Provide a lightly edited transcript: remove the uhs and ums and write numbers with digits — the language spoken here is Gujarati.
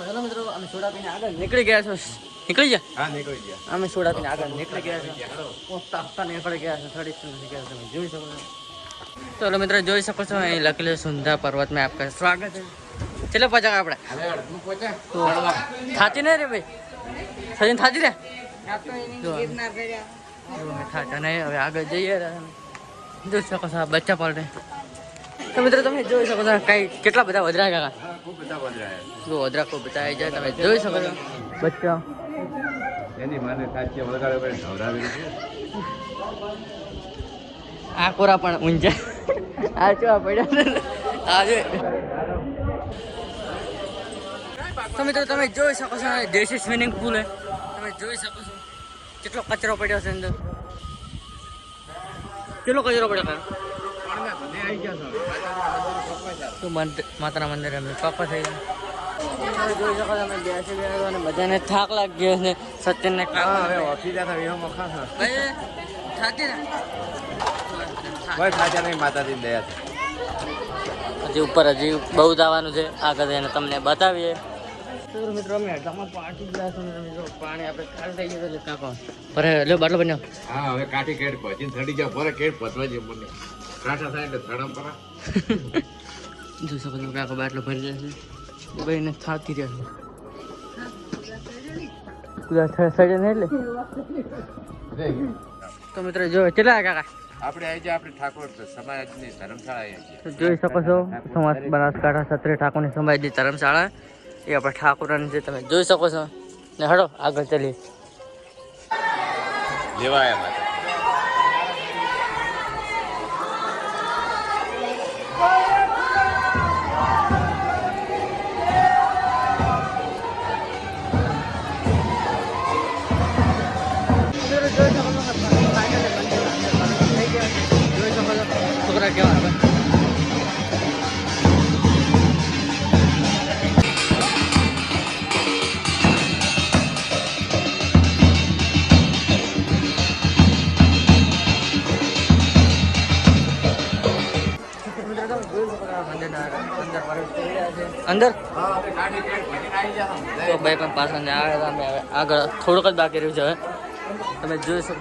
હેલો મિત્રો, અમે સોડા પીને આગળ નીકળી ગયા છો. નીકળી ગયા? હા, નીકળી ગયા. અમે સોડા પીને આગળ નીકળી ગયા છો. પોતા પોતા નીકળી ગયા છે. થોડી નીકળી ગયા તમે જોઈ શકો છો. તો હેલો મિત્રો, જોઈ શકો છો અહીં લખેલું સુંધા પર્વત में आपका स्वागत है. ચલો પચાક આપણે થાતી નહીં રે ભાઈ, સજીન થાતી રે થાતા નહીં. હવે આગળ જઈએ. જોઈ શકો છો આ બચ્ચા પાલટે. તો મિત્રો તમે જોઈ શકો છો કઈ કેટલા બધા વધરા કાકા. ખૂબ બધા બદલાયા. વધરા ખૂબ બધા આવી જાય. તમે જોઈ શકો છો બચ્ચા. એની માને સાચી વળગાડે પડે ઢવરાવી છે. આ કોરા પણ ઊંચા આ ચો પડ્યા આજે. તો મિત્રો તમે જોઈ શકો છો દેશી સ્વિમિંગ પુલ હે. તમે જોઈ શકો છો કેટલો કચરો પડ્યો છે અંદર. કેટલો કચરો પડ્યો તો માતાના મંદિર અમે પાપા થઈ ગયા. જોઈ શકો છો અમે બેસી ગયા અને બધાને થાક લાગી ગયો છે. સત્યને હવે ઓફિસ હતા એવો મખા છે. ભાઈ થાકી ને કોઈ થાક્યા નહીં, માતાજી દયા છે. હજી ઉપર હજી બહુ જવાનું છે આગળ જઈને તમને બતાવીએ. મિત્રો અમે અડધામાં પાટી ગયા છે. મિત્રો પાણી આપણે ખાલી થઈ ગયું એટલે કાકો પર લો બાટલો બન્યો. હા, હવે કાઠી કેટ પહોંચીને થડી જાવ. ભલે કેટ પહોંચવા જેવું મને કાંઠા થાય એટલે થડમ પરા. જોઈ શકો છો કાકો બાટલો ભરી જાય છે. ભાઈને થાકી રહ્યા છે સડે નહીં એટલે. તો મિત્રો જો કેટલા કાકા આપણે આવી જાય. આપણે ઠાકોર સમાજની ધર્મશાળા આવી છે. જોઈ શકો છો સમાજ બનાસકાંઠા ક્ષત્રિય ઠાકોરની સમાજની ધર્મશાળા એ આપણે ઠાકોરની છે. તમે જોઈ શકો છો ને હડો આગળ ચાલીએ. લેવાયા માતા. છોકરા કેવા આવે અંદર તો ભાઈ પણ પાછળ આવે. અમે આગળ થોડુંક જ બાકી રહ્યું છે. હવે તમે જોઈ શકો